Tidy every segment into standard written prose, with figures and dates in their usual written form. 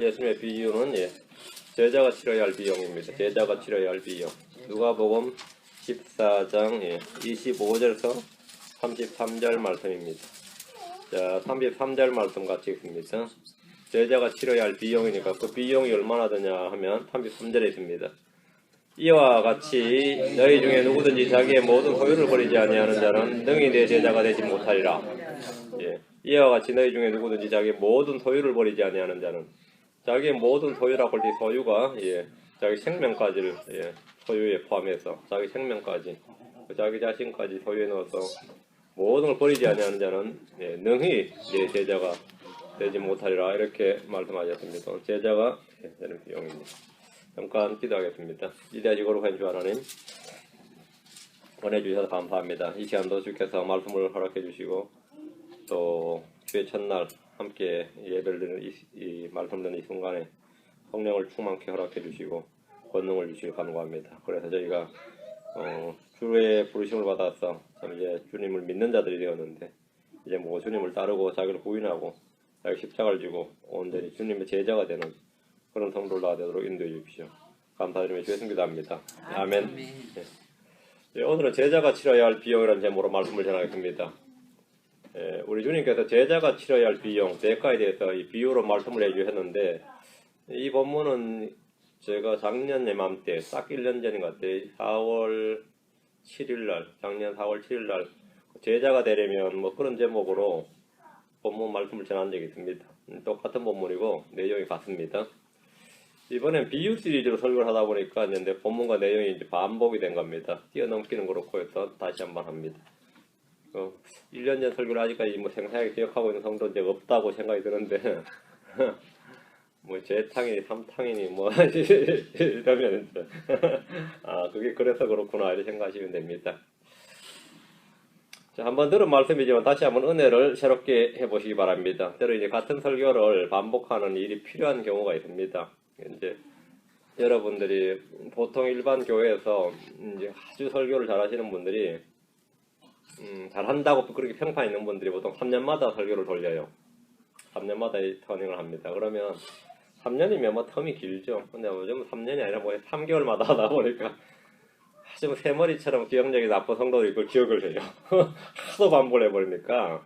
예수님의 비유는 제자가 치러야 할 비용입니다. 제자가 치러야 할 비용. 누가복음 14장 25절에서 33절 말씀입니다. 자, 33절 말씀 같이 읽습니다. 제자가 치러야 할 비용이니까 그 비용이 얼마나 되냐 하면 33절에 있습니다. 이와 같이 너희 중에 누구든지 자기의 모든 소유를 버리지 아니하는 자는 능히 내 제자가 되지 못하리라. 이와 같이 너희 중에 누구든지 자기의 모든 소유를 버리지 아니하는 자는, 자기의 모든 소유라고 할 때 소유가 자기 생명까지를 소유에 포함해서 자기 생명까지 자기 자신까지 소유에 넣어서 모든 걸 버리지 아니하는 자는 능히 내 제자가 되지 못하리라, 이렇게 말씀하셨습니다. 제자가 되는 비용입니다. 잠깐 기도하겠습니다. 이대하시고 거룩한 주 하나님, 보내주셔서 감사합니다. 이 시간도 주께서 말씀을 허락해 주시고 또 주의 첫날 함께 예배를 드리는 이 말씀 듣는 이 순간에 성령을 충만케 허락해 주시고 권능을 주시길 간구합니다. 그래서 저희가 주의 부르심을 받아서 이제 주님을 믿는 자들이 되었는데, 이제 뭐 주님을 따르고 자기를 부인하고 자기 십자가를 지고 온전히 주님의 제자가 되는 그런 성도가 되도록 인도해 주십시오. 감사드리며 주의 이름 기도합니다. 아멘. 오늘은 제자가 치러야 할 비용이라는 제목으로 말씀을 전하겠습니다. 우리 주님께서 제자가 치러야 할 비용, 대가에 대해서 이 비유로 말씀을 해주셨는데, 이 본문은 제가 작년 이맘때 딱 1년 전인 것 같아요. 4월 7일날, 작년 4월 7일날 제자가 되려면 뭐 그런 제목으로 본문 말씀을 전한 적이 있습니다. 똑같은 본문이고 내용이 같습니다. 이번엔 비유 시리즈로 설교를 하다 보니까 이제 본문과 내용이 이제 반복이 된 겁니다. 뛰어넘기는 그렇고 해서 다시 한번 합니다. 1년 전 설교를 아직까지 뭐 생생하게 기억하고 있는 성도 이제 없다고 생각이 드는데, 뭐 재탕이니 삼탕이니 뭐 이러면 그게 그래서 그렇구나 이렇게 생각하시면 됩니다. 자, 한번 들은 말씀이지만 다시 한번 은혜를 새롭게 해보시기 바랍니다. 저는 이제 같은 설교를 반복하는 일이 필요한 경우가 있습니다. 이제 여러분들이 보통 일반 교회에서 이제 아주 설교를 잘하시는 분들이 잘한다고 그렇게 평판 있는 분들이 보통 3년마다 설교를 돌려요. 3년마다 터닝을 합니다. 그러면 3년이면 뭐 텀이 길죠. 근데 요즘 3년이 아니라 뭐 3개월마다 하다 보니까 좀 새머리처럼 기억력이 나쁜 성도들이 이걸 기억을 해요. 하도 반복을 해버리니까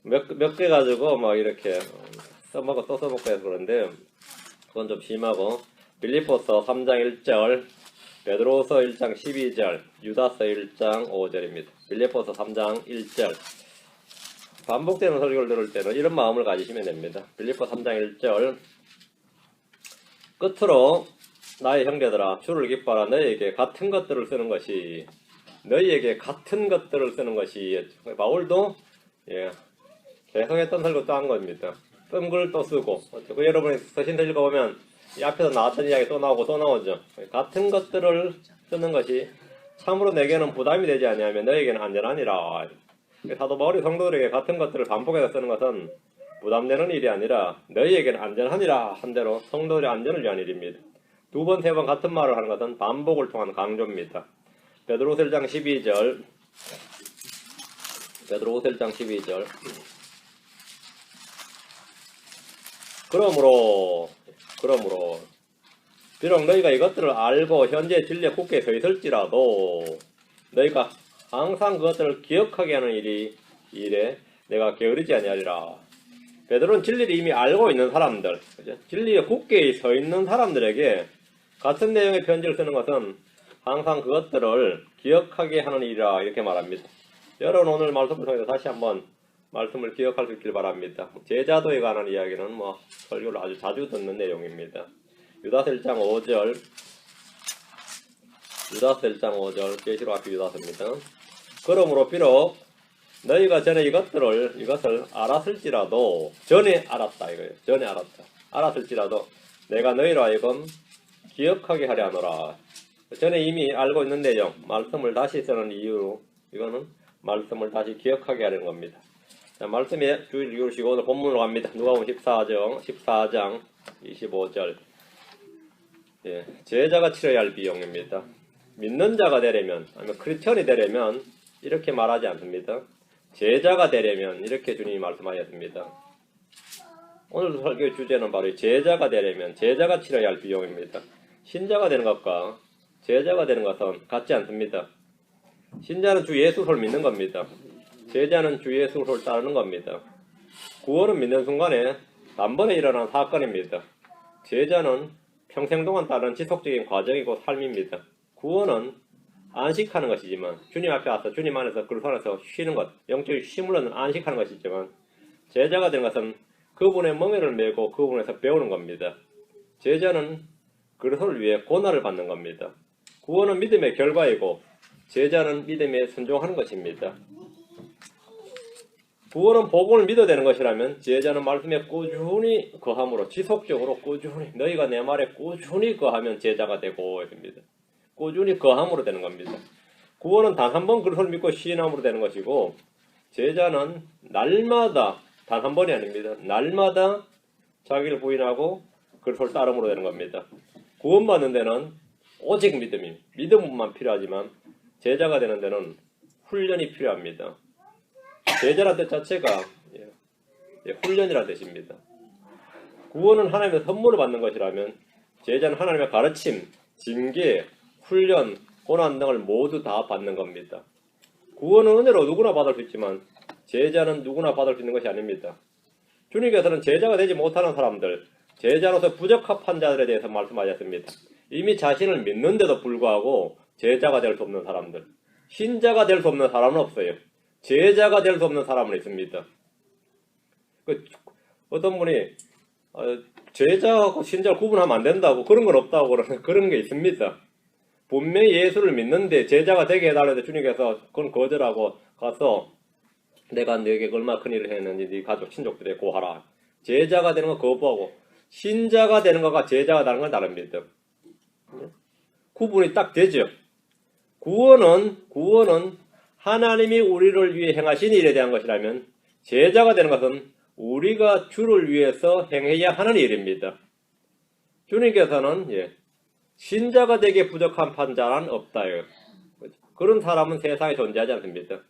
몇 개 가지고 막 이렇게 써먹고 또 써먹고 해서 그런데, 그건 좀 심하고, 빌립보서 3장 1절, 베드로서 1장 12절, 유다서 1장 5절입니다. 빌립보서 3장 1절. 반복되는 설교를 들을 때는 이런 마음을 가지시면 됩니다. 빌립보 3장 1절. 끝으로 나의 형제들아, 주를 기뻐하라. 너희에게 같은 것들을 쓰는 것이, 너희에게 같은 것들을 쓰는 것이, 바울도 계속했던 설교 또 한 겁니다. 쓴 글 또 쓰고, 여러분이 서신서 읽어보면 이 앞에서 나왔던 이야기 또 나오고 또 나오죠. 같은 것들을 쓰는 것이 참으로 내게는 부담이 되지 아니하면 너에게는 안전하니라. 사도 바울이 성도들에게 같은 것들을 반복해서 쓰는 것은 부담되는 일이 아니라 너희에게는 안전하니라 한 대로 성도들의 안전을 위한 일입니다. 두 번, 세 번 같은 말을 하는 것은 반복을 통한 강조입니다. 베드로서 1장 12절, 베드로서 1장 12절. 그러므로 비록 너희가 이것들을 알고 현재 진리에 굳게 서 있을지라도 너희가 항상 그것들을 기억하게 하는 일에 내가 게으르지 아니하리라. 베드로는 진리를 이미 알고 있는 사람들, 그죠? 진리에 굳게 서 있는 사람들에게 같은 내용의 편지를 쓰는 것은 항상 그것들을 기억하게 하는 일이라, 이렇게 말합니다. 여러분, 오늘 말씀을 통해서 다시 한번 말씀을 기억할 수 있길 바랍니다. 제자도에 관한 이야기는 뭐 설교를 아주 자주 듣는 내용입니다. 유다서 1장 5절, 유다서 1장 5절, 계시록 앞에 유다서입니다. 그러므로 비록 너희가 전에 이것을 알았을지라도, 전에 알았다 이거예요. 전에 알았을지라도 내가 너희로 하여금 기억하게 하려 하노라. 전에 이미 알고 있는 내용, 말씀을 다시 쓰는 이유로, 이거는 말씀을 다시 기억하게 하려는 겁니다. 자, 말씀에 주의를 기울이시고 오늘 본문으로 갑니다. 누가복음 14장 25절. 제자가 치러야 할 비용입니다. 믿는 자가 되려면, 아니면 크리스천이 되려면 이렇게 말하지 않습니다. 제자가 되려면 이렇게 주님이 말씀하셨습니다. 오늘 설교 주제는 바로 제자가 되려면 제자가 치러야 할 비용입니다. 신자가 되는 것과 제자가 되는 것은 같지 않습니다. 신자는 주 예수를 믿는 겁니다. 제자는 주 예수를 따르는 겁니다. 구원을 믿는 순간에 단번에 일어난 사건입니다. 제자는 평생 동안 따르는 지속적인 과정이고 삶입니다. 구원은 안식하는 것이지만 주님 앞에 와서 주님 안에서 그리스도 안에서 쉬는 것, 영적인 쉼을 얻는 안식하는 것이지만 제자가 되는 것은 그분의 멍에를 메고 그분에서 배우는 겁니다. 제자는 그리스도를 위해 고난을 받는 겁니다. 구원은 믿음의 결과이고 제자는 믿음에 순종하는 것입니다. 구원은 복음을 믿어야 되는 것이라면 제자는 말씀에 꾸준히 거함으로 지속적으로 꾸준히 너희가 내 말에 꾸준히 거하면 제자가 되고 있습니다. 꾸준히 거함으로 되는 겁니다. 구원은 단 한 번 그리스도를 믿고 시인함으로 되는 것이고 제자는 날마다 단 한 번이 아닙니다. 날마다 자기를 부인하고 그리스도를 따름으로 되는 겁니다. 구원받는 데는 오직 믿음만 필요하지만 제자가 되는 데는 훈련이 필요합니다. 제자라는 뜻 자체가 훈련이라는 뜻입니다. 구원은 하나님의 선물을 받는 것이라면 제자는 하나님의 가르침, 징계, 훈련, 고난 등을 모두 다 받는 겁니다. 구원은 은혜로 누구나 받을 수 있지만 제자는 누구나 받을 수 있는 것이 아닙니다. 주님께서는 제자가 되지 못하는 사람들, 제자로서 부적합한 자들에 대해서 말씀하셨습니다. 이미 자신을 믿는데도 불구하고 제자가 될 수 없는 사람들, 신자가 될 수 없는 사람은 없어요. 제자가 될 수 없는 사람은 있습니다. 어떤 분이 제자하고 신자를 구분하면 안 된다고, 그런 건 없다고 그런 게 있습니다. 분명히 예수를 믿는데 제자가 되게 해달라는데 주님께서 그건 거절하고 가서 내가 너에게 얼마나 큰 일을 했는지 네 가족 친족들에 고하라. 제자가 되는 거 거부하고 신자가 되는 것과 제자가 되는 건 다릅니다. 구분이 딱 되죠. 구원은 하나님이 우리를 위해 행하신 일에 대한 것이라면 제자가 되는 것은 우리가 주를 위해서 행해야 하는 일입니다. 주님께서는 신자가 되기에 부족한 판자는 없다요. 그런 사람은 세상에 존재하지 않습니다.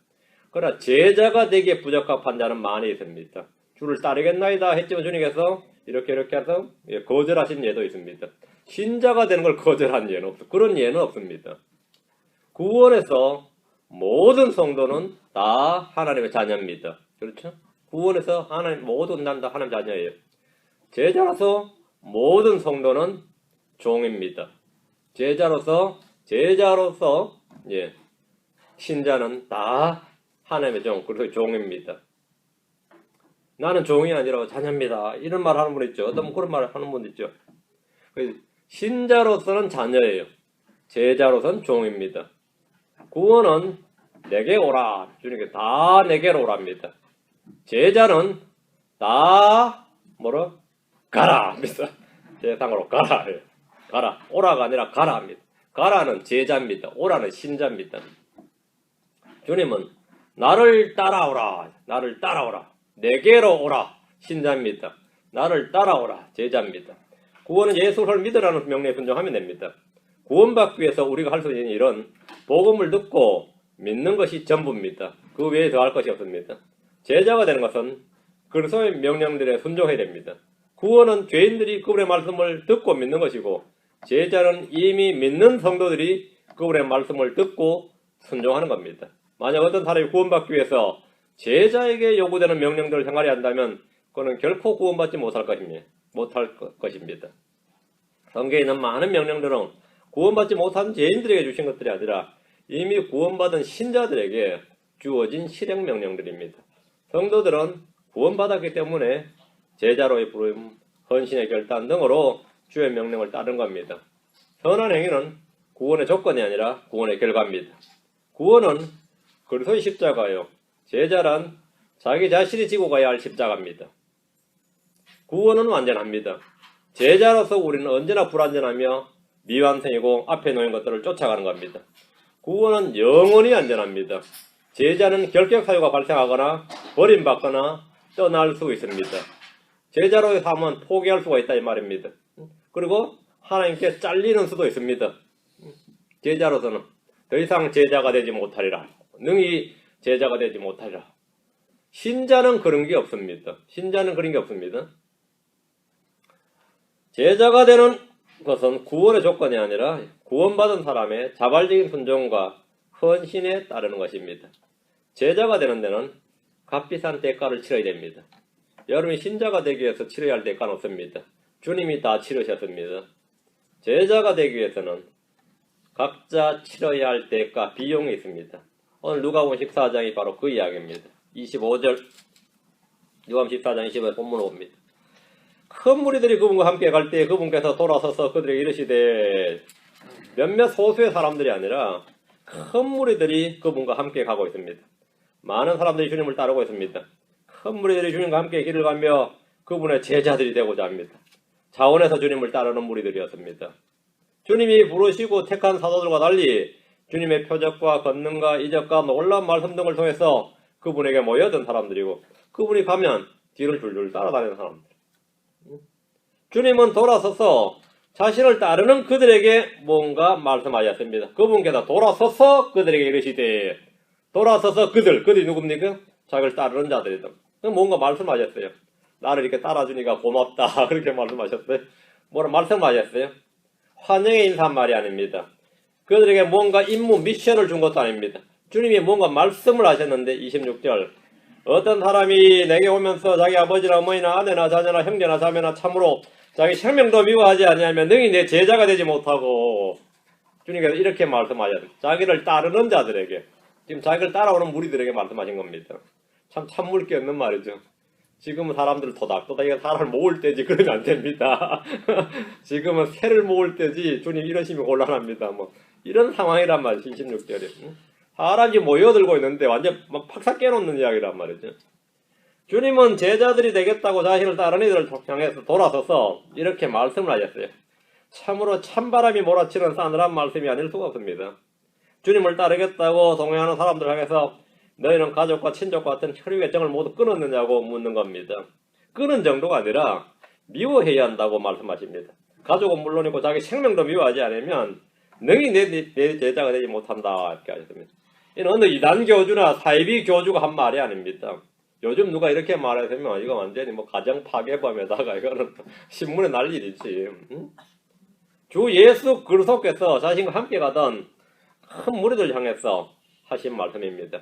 그러나 제자가 되기에 부족한 판자는 많이 있습니다. 주를 따르겠나이다 했지만 주님께서 이렇게 해서 거절하신 예도 있습니다. 신자가 되는 걸 거절한 예는 없습니다. 그런 예는 없습니다. 구원에서 모든 성도는 다 하나님의 자녀입니다. 그렇죠? 구원에서 모든 난 다 하나님의 자녀예요. 제자로서 모든 성도는 종입니다. 제자로서 신자는 다 하나님의 그래서 종입니다. 나는 종이 아니라 자녀입니다. 이런 말 하는 분 있죠. 어떤 그런 말 하는 분 있죠. 신자로서는 자녀예요. 제자로서는 종입니다. 구원은 내게 오라. 주님께 다 내게로 오랍니다. 제자는 다 가라 합니다. 세상으로 가라. 가라. 오라가 아니라 가라 합니다. 가라는 제자입니다. 오라는 신자입니다. 주님은 나를 따라오라. 나를 따라오라. 내게로 오라. 신자입니다. 나를 따라오라. 제자입니다. 구원은 예수를 믿으라는 명령에 순종하면 됩니다. 구원받기 위해서 우리가 할 수 있는 일은 복음을 듣고 믿는 것이 전부입니다. 그 외에 더 할 것이 없습니다. 제자가 되는 것은 그리스도의 명령들에 순종해야 됩니다. 구원은 죄인들이 그분의 말씀을 듣고 믿는 것이고 제자는 이미 믿는 성도들이 그분의 말씀을 듣고 순종하는 겁니다. 만약 어떤 사람이 구원받기 위해서 제자에게 요구되는 명령들을 행하려 한다면 그는 결코 구원받지 못할 것입니다. 성경에 있는 많은 명령들은 구원받지 못한 죄인들에게 주신 것들이 아니라 이미 구원받은 신자들에게 주어진 실행 명령들입니다. 성도들은 구원받았기 때문에 제자로의 부름, 헌신의 결단 등으로 주의 명령을 따른 겁니다. 선한 행위는 구원의 조건이 아니라 구원의 결과입니다. 구원은 그리스도의 십자가요. 제자란 자기 자신이 지고 가야 할 십자가입니다. 구원은 완전합니다. 제자로서 우리는 언제나 불완전하며 미완성이고 앞에 놓인 것들을 쫓아가는 겁니다. 구원은 영원히 안전합니다. 제자는 결격 사유가 발생하거나 버림받거나 떠날 수 있습니다. 제자로의 삶은 포기할 수가 있다 이 말입니다. 그리고 하나님께 잘리는 수도 있습니다. 제자로서는 더 이상 제자가 되지 못하리라. 능히 제자가 되지 못하리라. 신자는 그런 게 없습니다. 신자는 그런 게 없습니다. 제자가 되는 것은 구원의 조건이 아니라 구원받은 사람의 자발적인 순종과 헌신에 따르는 것입니다. 제자가 되는 데는 값비싼 대가를 치러야 됩니다. 여러분이 신자가 되기 위해서 치러야 할 대가는 없습니다. 주님이 다 치르셨습니다. 제자가 되기 위해서는 각자 치러야 할 대가, 비용이 있습니다. 오늘 누가복음 14장이 바로 그 이야기입니다. 25절 누가복음 14장 25절 본문을 봅니다. 큰 무리들이 그분과 함께 갈 때 그분께서 돌아서서 그들에게 이르시되, 몇몇 소수의 사람들이 아니라 큰 무리들이 그분과 함께 가고 있습니다. 많은 사람들이 주님을 따르고 있습니다. 큰 무리들이 주님과 함께 길을 가며 그분의 제자들이 되고자 합니다. 자원에서 주님을 따르는 무리들이었습니다. 주님이 부르시고 택한 사도들과 달리 주님의 표적과 권능과 이적과 놀라운 말씀 등을 통해서 그분에게 모여든 사람들이고, 그분이 가면 뒤를 줄줄 따라다니는 사람들. 주님은 돌아서서 자신을 따르는 그들에게 뭔가 말씀하셨습니다. 그분께서 돌아서서 그들에게 이르시되, 돌아서서 그들이 누굽니까? 자기를 따르는 자들이다. 뭔가 말씀하셨어요. 나를 이렇게 따라주니까 고맙다. 그렇게 말씀하셨어요. 뭐라 말씀하셨어요? 환영의 인사한 말이 아닙니다. 그들에게 뭔가 임무, 미션을 준 것도 아닙니다. 주님이 뭔가 말씀을 하셨는데, 26절 어떤 사람이 내게 오면서 자기 아버지나 어머니나 아내나 자녀나 형제나 자매나 참으로 자기 생명도 미워하지 아니하면 능히 내 제자가 되지 못하고, 주님께서 이렇게 말씀하셨어요. 자기를 따르는 자들에게, 지금 자기를 따라오는 무리들에게 말씀하신 겁니다. 참 참물 게 없는 말이죠. 지금은 사람들 토닥토닥 이거 사람을 모을 때지 그러면 안 됩니다. 지금은 새를 모을 때지 주님 이러시면 곤란합니다. 뭐 이런 상황이란 말이죠. 26절에. 사람이 모여들고 있는데 완전 막 팍삭 깨놓는 이야기란 말이죠. 주님은 제자들이 되겠다고 자신을 따르는 이들을 향해서 돌아서서 이렇게 말씀을 하셨어요. 참으로 찬바람이 몰아치는 싸늘한 말씀이 아닐 수가 없습니다. 주님을 따르겠다고 동행하는 사람들 향해서 너희는 가족과 친족과 같은 혈육의 정을 모두 끊었느냐고 묻는 겁니다. 끊은 정도가 아니라 미워해야 한다고 말씀하십니다. 가족은 물론이고 자기 생명도 미워하지 않으면 능히 내 제자가 되지 못한다 이렇게 하셨습니다. 이는 어느 이단 교주나 사이비 교주가 한 말이 아닙니다. 요즘 누가 이렇게 말하면 이거 완전히 뭐 가정 파괴범에다가 이거는 신문에 날 일이지. 주 예수 그리스도께서 자신과 함께 가던 큰 무리들 향해서 하신 말씀입니다.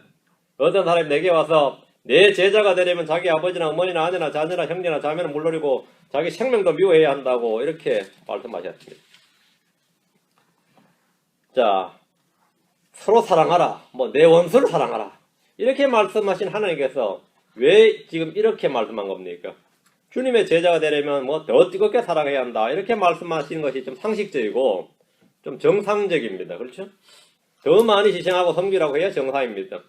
어떤 사람이 내게 와서 내 제자가 되려면 자기 아버지나 어머니나 아내나 자녀나 형제나 자매는 물론이고 자기 생명도 미워해야 한다고 이렇게 말씀하셨습니다. 자, 서로 사랑하라, 뭐 내 원수를 사랑하라 이렇게 말씀하신 하나님께서 왜 지금 이렇게 말씀한 겁니까? 주님의 제자가 되려면 뭐 더 뜨겁게 사랑해야 한다 이렇게 말씀하시는 것이 좀 상식적이고 좀 정상적입니다. 그렇죠? 더 많이 희생하고 섬기라고 해야 정상입니다.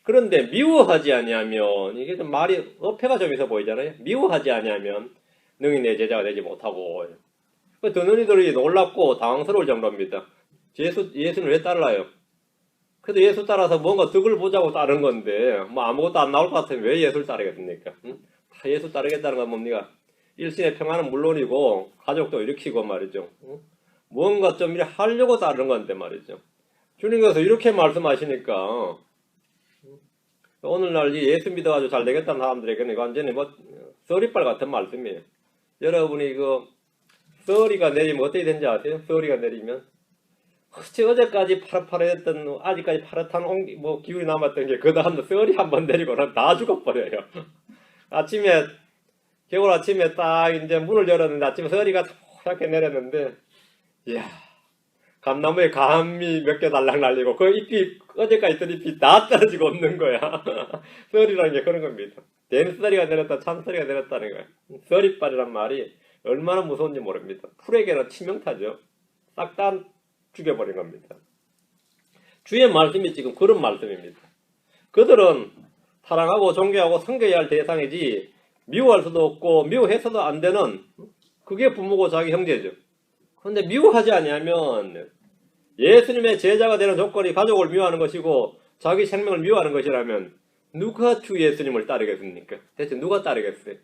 그런데 미워하지 아니하면 이게 좀 말이 어폐가 좀 있어 보이잖아요. 미워하지 아니하면 능히 내 제자가 되지 못하고. 듣는 이들이 놀랍고 당황스러울 정도입니다. 예수는 왜 따라요? 그래도 예수 따라서 뭔가 덕을 보자고 따른 건데 뭐 아무것도 안 나올 것 같으면 왜 예수를 따르겠습니까? 다 예수 따르겠다는 건 뭡니까? 일신의 평안은 물론이고 가족도 일으키고 말이죠. 뭔가 좀 이렇게 하려고 따르는 건데 말이죠. 주님께서 이렇게 말씀하시니까 오늘날 예수 믿어가지고 잘 되겠다는 사람들에게는 완전히 뭐 썰이빨 같은 말씀이에요. 여러분이 썰이가 내리면 어떻게 되는지 아세요? 썰이가 내리면 어제까지 파릇파릇했던 아직까지 파릇한 기운이 남았던 게 그 다음날 썰이 한번 내리고는 다 죽어버려요. 아침에 겨울 아침에 딱 이제 문을 열었는데 아침에 썰이가 이렇게 내렸는데 이야 감나무에 감이 몇 개 달랑 날리고 그 잎이 어제까지 있던 잎이 다 떨어지고 없는 거야. 썰이라는 게 그런 겁니다. 댄썰이가 내렸다 참썰이가 내렸다는 거야. 썰이빨이란 말이 얼마나 무서운지 모릅니다. 풀에게는 치명타죠. 싹 다 죽여버린 겁니다. 주의 말씀이 지금 그런 말씀입니다. 그들은 사랑하고 존경하고 섬겨야 할 대상이지 미워할 수도 없고 미워해서도 안 되는 그게 부모고 자기 형제죠. 그런데 미워하지 아니하면 예수님의 제자가 되는 조건이 가족을 미워하는 것이고 자기 생명을 미워하는 것이라면 누가 주 예수님을 따르겠습니까? 대체 누가 따르겠어요?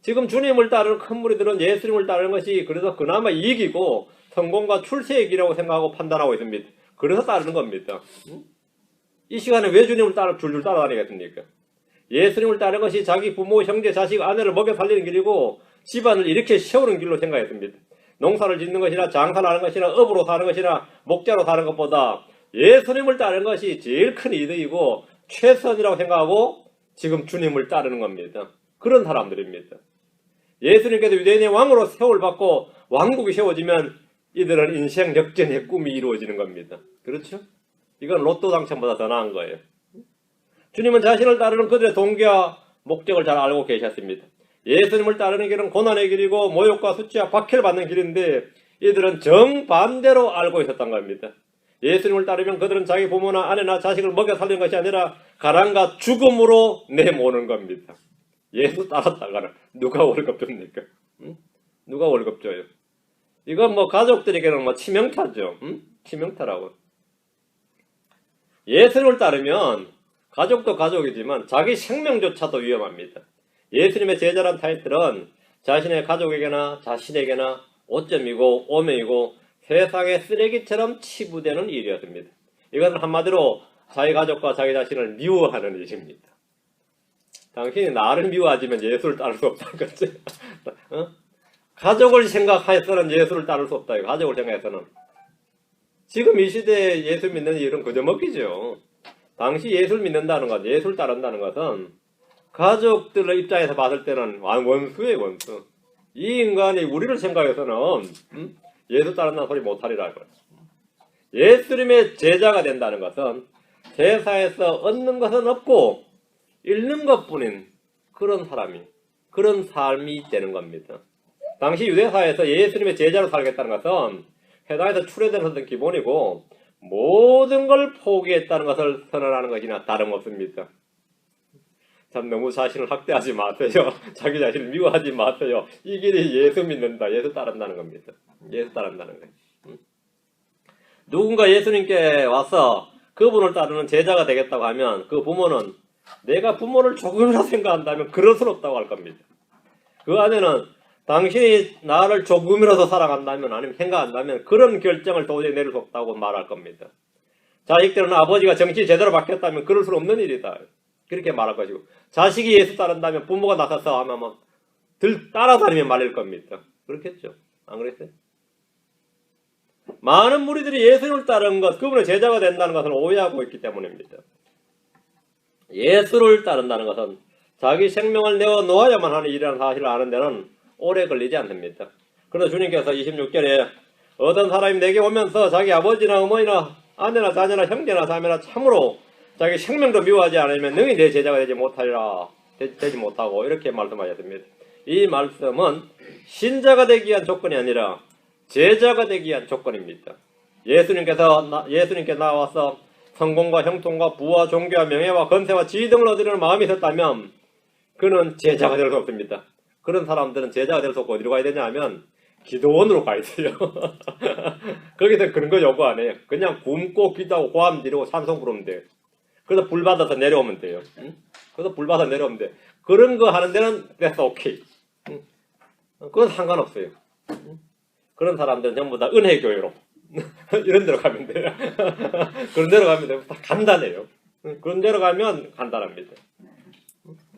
지금 주님을 따르는 큰 무리들은 예수님을 따르는 것이 그래서 그나마 이익이고 성공과 출세의 길이라고 생각하고 판단하고 있습니다. 그래서 따르는 겁니다. 이 시간에 왜 주님을 줄줄 따라다니겠습니까? 예수님을 따르는 것이 자기 부모, 형제, 자식, 아내를 먹여 살리는 길이고 집안을 이렇게 세우는 길로 생각했습니다. 농사를 짓는 것이나 장사를 하는 것이나 업으로 사는 것이나 목자로 사는 것보다 예수님을 따르는 것이 제일 큰 이득이고 최선이라고 생각하고 지금 주님을 따르는 겁니다. 그런 사람들입니다. 예수님께서 유대인의 왕으로 세월 받고 왕국이 세워지면 이들은 인생 역전의 꿈이 이루어지는 겁니다. 그렇죠? 이건 로또 당첨보다 더 나은 거예요. 주님은 자신을 따르는 그들의 동기와 목적을 잘 알고 계셨습니다. 예수님을 따르는 길은 고난의 길이고 모욕과 수치와 박해를 받는 길인데 이들은 정반대로 알고 있었던 겁니다. 예수님을 따르면 그들은 자기 부모나 아내나 자식을 먹여 살리는 것이 아니라 가난과 죽음으로 내모는 겁니다. 예수 따랐다가는 누가 월급 줍니까? 응? 누가 월급 줘요? 이건 뭐 가족들에게는 뭐 치명타죠. 응? 치명타라고. 예수님을 따르면 가족도 가족이지만 자기 생명조차도 위험합니다. 예수님의 제자란 타이틀은 자신의 가족에게나 자신에게나 오점이고 오명이고 세상의 쓰레기처럼 치부되는 일이었습니다. 이것은 한마디로 자기 가족과 자기 자신을 미워하는 일입니다. 당신이 나를 미워하지만 예수를 따를 수 없다는 거죠. 어? 가족을 생각해서는 예수를 따를 수 없다. 가족을 생각해서는. 지금 이 시대에 예수 믿는 일은 그저 먹기죠. 당시 예수를 믿는다는 것, 예수를 따른다는 것은 가족들의 입장에서 봤을 때는 원수예요, 원수. 이 인간이 우리를 생각해서는 예수 따른다는 소리 못하리라. 예수님의 제자가 된다는 것은 세상에서 얻는 것은 없고 잃는 것뿐인 그런 사람이, 그런 삶이 되는 겁니다. 당시 유대사회에서 예수님의 제자로 살겠다는 것은 회당에서 출애되는 것은 기본이고 모든 걸 포기했다는 것을 선언하는 것이나 다름없습니다. 참 너무 자신을 학대하지 마세요. 자기 자신을 미워하지 마세요. 이 길이 예수 믿는다. 예수 따른다는 겁니다. 예수 따른다는 거예요. 누군가 예수님께 와서 그분을 따르는 제자가 되겠다고 하면 그 부모는 내가 부모를 조금이라도 생각한다면 그럴 수 없다고 할 겁니다. 그 안에는 당신이 나를 조금이라도 사랑한다면 아니면 생각한다면 그런 결정을 도저히 내릴 수 없다고 말할 겁니다. 자식들은 아버지가 정신이 제대로 바뀌었다면 그럴 수 없는 일이다. 그렇게 말할 것이고 자식이 예수 따른다면 부모가 나서서 아마 막 따라다니면 말릴 겁니다. 그렇겠죠? 안 그랬어요? 많은 무리들이 예수를 따르는 것, 그분의 제자가 된다는 것을 오해하고 있기 때문입니다. 예수를 따른다는 것은 자기 생명을 내어 놓아야만 하는 일이라는 사실을 아는 데는 오래 걸리지 않습니다. 그러나 주님께서 26절에 어떤 사람이 내게 오면서 자기 아버지나 어머니나 아내나 자녀나 형제나 자매나 참으로 자기 생명도 미워하지 않으면 능히 내 제자가 되지 못하고 이렇게 말씀하셨습니다. 이 말씀은 신자가 되기 위한 조건이 아니라 제자가 되기 위한 조건입니다. 예수님께 나와서 성공과 형통과 부와 종교와 명예와 건세와 지위 등을 얻으려는 마음이 있었다면 그는 제자가 될 수 없습니다. 그런 사람들은 제자가 될 수 없고 어디로 가야 되냐 하면 기도원으로 가야 돼요. 거기서 그런 거 요구 안 해요. 그냥 굶고 기도하고 고함 지르고 찬송 부르면 돼요. 그래서 불 받아서 내려오면 돼요. 그래서 불 받아서 내려오면 돼요. 그런 거 하는 데는 that's okay. 그건 상관없어요. 그런 사람들은 전부 다 은혜교회로 이런 데로 가면 돼요. 그런 데로 가면 돼요. 다 간단해요. 그런 데로 가면 간단합니다.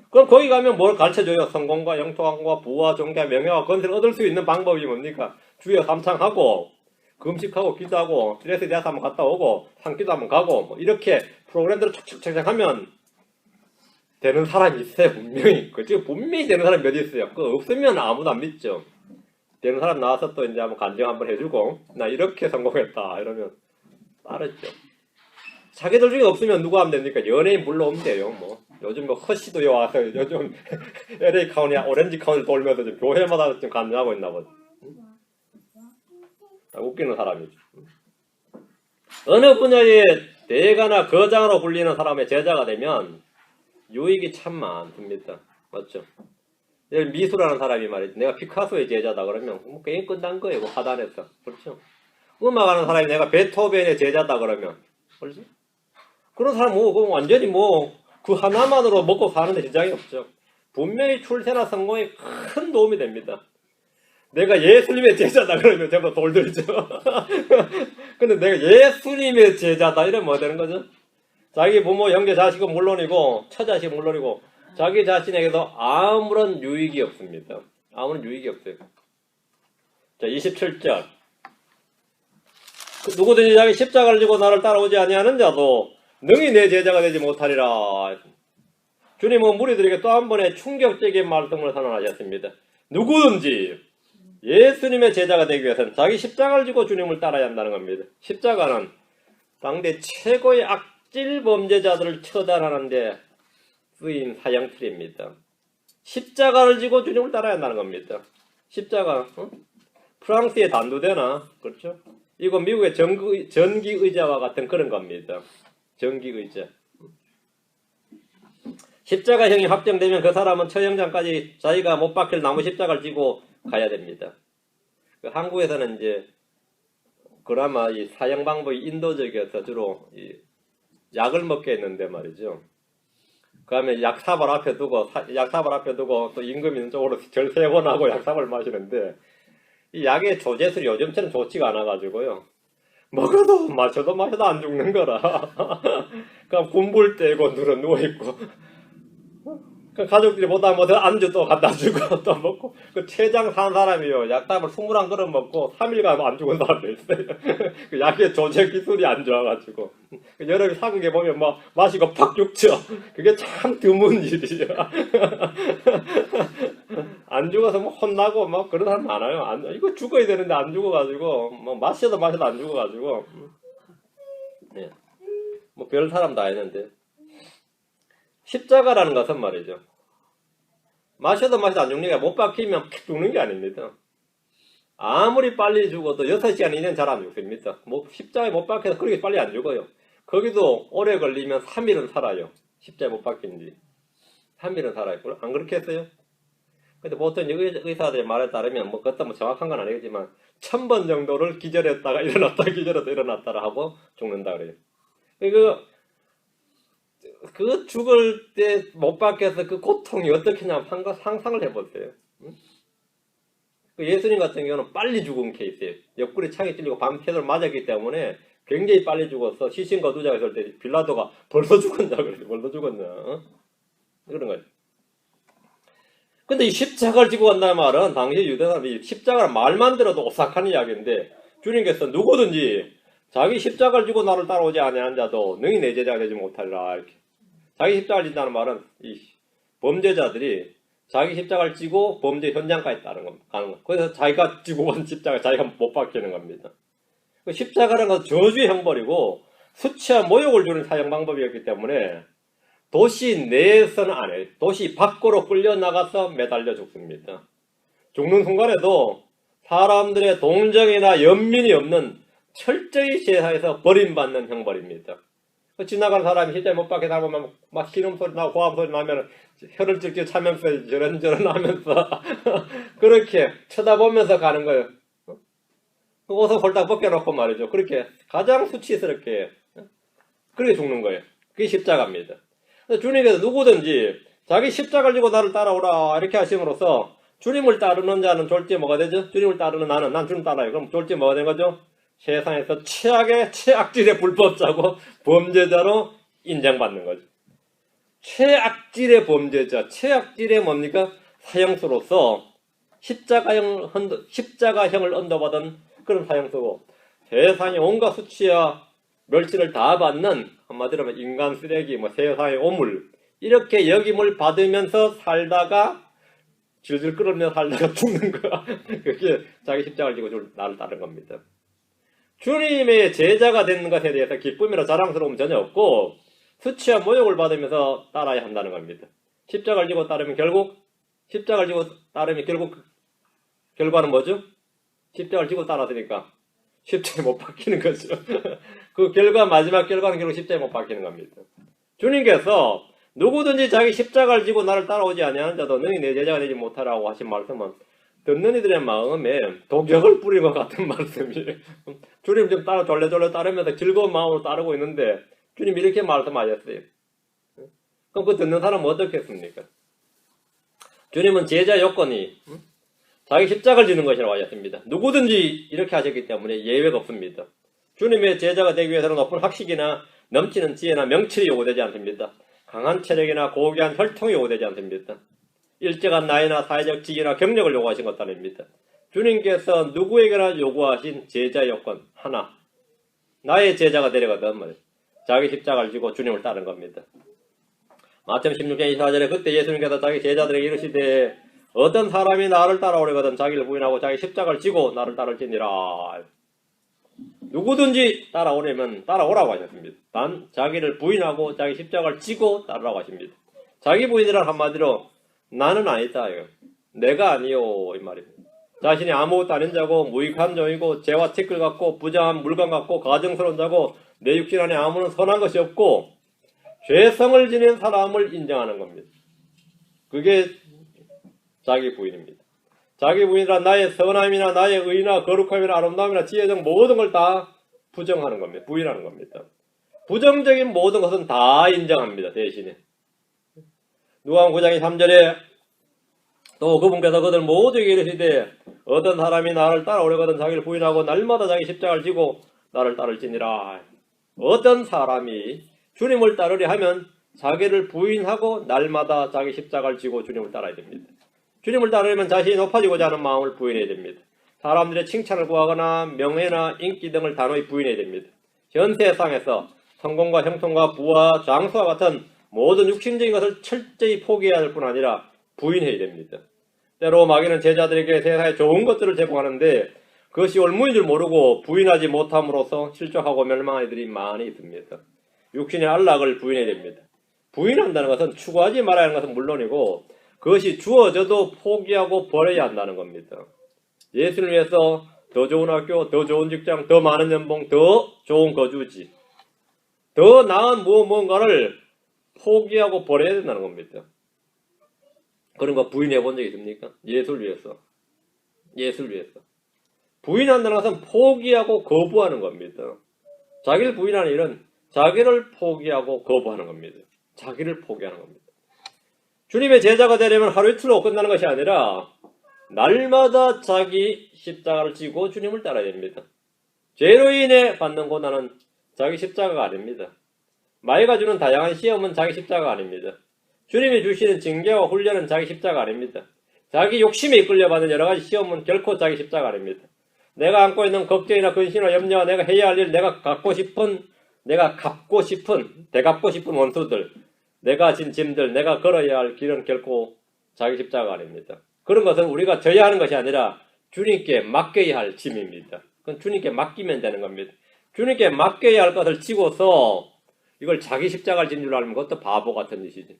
그럼 거기 가면 뭘 가르쳐줘요? 성공과 영통과 부와 종교와 명예와 건세를 얻을 수 있는 방법이 뭡니까? 주여 삼창하고 금식하고 기도하고 스트레스 대해서 한번 갔다 오고 산기도 한번 가고 뭐 이렇게 프로그램들을 척척척척 하면 되는 사람이 있어요. 분명히. 지금 분명히 되는 사람이 몇 있어요. 그거 없으면 아무도 안 믿죠. 되는 사람 나와서 또 이제 한번 간증 한번 해주고 나 이렇게 성공했다 이러면 따르죠. 자기들 중에 없으면 누가 하면 됩니까? 연예인 불러오면 돼요. 뭐 요즘 뭐 허씨도 와서 요즘 LA 카운티 오렌지 카운티 돌면서 지금 교회마다 지금 간증하고 있나 보다. 웃기는 사람이죠. 어느 분야의 대가나 거장으로 불리는 사람의 제자가 되면 유익이 참 많습니다. 맞죠? 미술하는 사람이 말이지. 내가 피카소의 제자다 그러면 뭐 게임 끝난 거예요. 뭐 하단에서. 그렇죠? 음악하는 사람이 내가 베토벤의 제자다 그러면 그렇지? 그런 사람 뭐 완전히 뭐 그 하나만으로 먹고 사는데 지장이 없죠. 분명히 출세나 성공에 큰 도움이 됩니다. 내가 예수님의 제자다 그러면 전부 돌들죠. 근데 내가 예수님의 제자다 이러면 뭐 되는 거죠? 자기 부모, 형제, 자식은 물론이고 처자식은 물론이고 자기 자신에게도 아무런 유익이 없습니다. 아무런 유익이 없어요. 자, 27절. 누구든지 자기 십자가를 지고 나를 따라오지 아니하는 자도 능히 내 제자가 되지 못하리라. 주님은 무리들에게 또 한 번의 충격적인 말씀을 선언하셨습니다. 누구든지 예수님의 제자가 되기 위해서는 자기 십자가를 지고 주님을 따라야 한다는 겁니다. 십자가는 당대 최고의 악질 범죄자들을 처단하는 데 쓰인 사형틀입니다. 십자가를 지고 주님을 따라야 한다는 겁니다. 십자가, 프랑스의 단두대나, 그렇죠? 이거 미국의 전기의자와 같은 그런 겁니다. 전기의자. 십자가형이 확정되면 그 사람은 처형장까지 자기가 못 박힐 나무 십자가를 지고 가야 됩니다. 한국에서는 이제 그나마 이 사형 방법이 인도적이어서 주로 이 약을 먹게 했는데 말이죠. 그 다음에 약사발 앞에 두고 또 임금 있는 쪽으로 절 3번 하고 약사발 마시는데 이 약의 조제술이 요즘처럼 좋지가 않아가지고요. 먹어도 마셔도 안 죽는 거라. 그럼 군불 떼고 누워있고 가족들이 보다 못해 안주 또 갖다 주고 또 먹고 그 췌장 산 사람이요. 약tab을 21그릇 먹고 3일간 안 죽은 사람도 있어요. 그 약의 조제 기술이 안 좋아가지고 여러분 사극에 보면 뭐 마시고 팍 죽죠. 그게 참 드문 일이죠. 안 죽어서 뭐 혼나고 막 그런 사람 많아요. 이거 죽어야 되는데 안 죽어가지고 뭐 마셔도 안 죽어가지고 네. 뭐 별 사람 다 있는데 십자가라는 것은 말이죠. 마셔도 안 죽는 게 못 박히면 죽는 게 아닙니다. 아무리 빨리 죽어도 6시간 이내는 잘 안 죽습니다. 뭐 십자가에 못 박혀서 그렇게 빨리 안 죽어요. 거기도 오래 걸리면 3일은 살아요. 십자가에 못 박힌 지 3일은 살아요. 안 그렇게 했어요? 근데 보통 의사들의 말에 따르면 뭐 그것도 뭐 정확한 건 아니겠지만 1000번 정도를 기절했다가 일어났다가 하고 죽는다 그래요. 그 죽을 때 못 박혀서 그 고통이 어떻게냐 상상을 해보세요. 그 예수님 같은 경우는 빨리 죽은 케이스예요. 옆구리 창이 찔리고 밤새도록 맞았기 때문에 굉장히 빨리 죽어서 시신 거두자고 했을 때 빌라도가 벌써 죽었냐 그래요. 벌써 죽었냐 그런 거예요. 근데 이 십자가를 지고 간다는 말은 당시 유대 사람이 십자가를 말만 들어도 오싹한 이야기인데 주님께서 누구든지 자기 십자가를 지고 나를 따라오지 아니하는 자도 능히 내 제자가 되지 못하리라 이렇게. 자기 십자가를 진다는 말은 이 범죄자들이 자기 십자가를 지고 범죄 현장까지 가는 겁니다. 그래서 자기가 지고 간 십자가 자기가 못 박히는 겁니다. 십자가라는 것은 저주의 형벌이고 수치와 모욕을 주는 사형 방법이었기 때문에 도시 내에서는 안 해요. 도시 밖으로 끌려나가서 매달려 죽습니다. 죽는 순간에도 사람들의 동정이나 연민이 없는 철저히 제사에서 버림받는 형벌입니다. 지나가는 사람이 십자가에 못 박혀 나오면 막 신음소리 나고 고함소리 나면 혀를 찔찔 차면서 저런저런 하면서 그렇게 쳐다보면서 가는 거예요. 옷을 홀딱 벗겨놓고 말이죠. 그렇게 가장 수치스럽게 그렇게 죽는 거예요. 그게 십자가입니다. 주님께서 누구든지 자기 십자가를 지고 나를 따라오라 이렇게 하심으로써 주님을 따르는 자는 졸지 뭐가 되죠? 주님을 따르는 난 주님 따라요. 그럼 졸지 뭐가 된 거죠? 세상에서 최악질의 불법자고 범죄자로 인정받는 거죠. 최악질의 범죄자, 최악질의 뭡니까? 사형수로서 십자가형을 언도받은 그런 사형수고 세상의 온갖 수치와 멸시를 다 받는 한마디로 하면 인간 쓰레기, 뭐 세상의 오물 이렇게 여김을 받으면서 살다가 질질 끌어내며 살다가 죽는 거야. 그게 자기 십자가를 지고 나를 따른 겁니다. 주님의 제자가 되는 것에 대해서 기쁨이나 자랑스러움 전혀 없고 수치와 모욕을 받으면서 따라야 한다는 겁니다. 십자가를 지고 따르면 결국 결과는 뭐죠? 십자가를 지고 따랐으니까 십자가에 못 박히는 거죠. 그 마지막 결과는 결국 십자가에 못 박히는 겁니다. 주님께서 누구든지 자기 십자가를 지고 나를 따라오지 아니하는 자도 너희 내 제자가 되지 못하라고 하신 말씀은 듣는 이들의 마음에 독약을 뿌린 것 같은 말씀이에요. 주님 지금 졸래졸래 따르면서 즐거운 마음으로 따르고 있는데 주님 이렇게 말씀하셨어요. 그럼 그 듣는 사람은 어떻겠습니까? 주님은 제자 요건이 자기 십자가를 지는 것이라고 하셨습니다. 누구든지 이렇게 하셨기 때문에 예외가 없습니다. 주님의 제자가 되기 위해서는 높은 학식이나 넘치는 지혜나 명철이 요구되지 않습니다. 강한 체력이나 고귀한 혈통이 요구되지 않습니다. 일정한 나이나 사회적 직위나 경력을 요구하신 것도 아닙니다. 주님께서 누구에게나 요구하신 제자 요건 하나, 나의 제자가 되려거든 말이에요. 자기 십자가를 지고 주님을 따르는 겁니다. 마태복음 16장 24절에 그때 예수님께서 자기 제자들에게 이르시되 어떤 사람이 나를 따라오려거든 자기를 부인하고 자기 십자가를 지고 나를 따를지니라. 누구든지 따라오려면 따라오라고 하셨습니다. 단 자기를 부인하고 자기 십자가를 지고 따르라고 하십니다. 자기 부인이란 한마디로 나는 아니다. 내가 아니요 이 말입니다. 자신이 아무것도 아닌 자고 무익한 종이고 죄와 티끌 같고 부정한 물건 같고 가증스러운 자고 내 육신 안에 아무런 선한 것이 없고 죄성을 지닌 사람을 인정하는 겁니다. 그게 자기 부인입니다. 자기 부인이란 나의 선함이나 나의 의나 거룩함이나 아름다움이나 지혜적 모든 걸 다 부정하는 겁니다. 부인하는 겁니다. 부정적인 모든 것은 다 인정합니다. 대신에 누가복음 9장 3절에 또 그분께서 그들 모두에게 이르시되 어떤 사람이 나를 따라오려거든 자기를 부인하고 날마다 자기 십자가를 지고 나를 따를지니라. 어떤 사람이 주님을 따르려 하면 자기를 부인하고 날마다 자기 십자가를 지고 주님을 따라야 됩니다. 주님을 따르려면 자신이 높아지고자 하는 마음을 부인해야 됩니다. 사람들의 칭찬을 구하거나 명예나 인기 등을 단호히 부인해야 됩니다. 현 세상에서 성공과 형통과 부와 장수와 같은 모든 육신적인 것을 철저히 포기해야 할 뿐 아니라 부인해야 됩니다. 때로 마귀는 제자들에게 세상에 좋은 것들을 제공하는데 그것이 올무인 줄 모르고 부인하지 못함으로써 실족하고 멸망한 이들이 많이 있습니다. 육신의 안락을 부인해야 됩니다. 부인한다는 것은 추구하지 말아야 하는 것은 물론이고 그것이 주어져도 포기하고 버려야 한다는 겁니다. 예수를 위해서 더 좋은 학교, 더 좋은 직장, 더 많은 연봉, 더 좋은 거주지, 더 나은 무언가를 포기하고 버려야 된다는 겁니다. 그런 거 부인해 본 적 있습니까? 예수를 위해서. 예수를 위해서. 부인한다는 것은 포기하고 거부하는 겁니다. 자기를 부인하는 일은 자기를 포기하고 거부하는 겁니다. 자기를 포기하는 겁니다. 주님의 제자가 되려면 하루 이틀로 끝나는 것이 아니라 날마다 자기 십자가를 지고 주님을 따라야 됩니다. 죄로 인해 받는 고난은 자기 십자가가 아닙니다. 마귀가 주는 다양한 시험은 자기 십자가가 아닙니다. 주님이 주시는 징계와 훈련은 자기 십자가 아닙니다. 자기 욕심에 이끌려 받는 여러 가지 시험은 결코 자기 십자가 아닙니다. 내가 안고 있는 걱정이나 근심이나 염려와 내가 해야 할 일, 내가 갚고 싶은 원수들, 내가 진 짐들, 내가 걸어야 할 길은 결코 자기 십자가 아닙니다. 그런 것은 우리가 져야 하는 것이 아니라 주님께 맡겨야 할 짐입니다. 그건 주님께 맡기면 되는 겁니다. 주님께 맡겨야 할 것을 지고서 이걸 자기 십자가를 진 줄 알면 그것도 바보 같은 짓이지.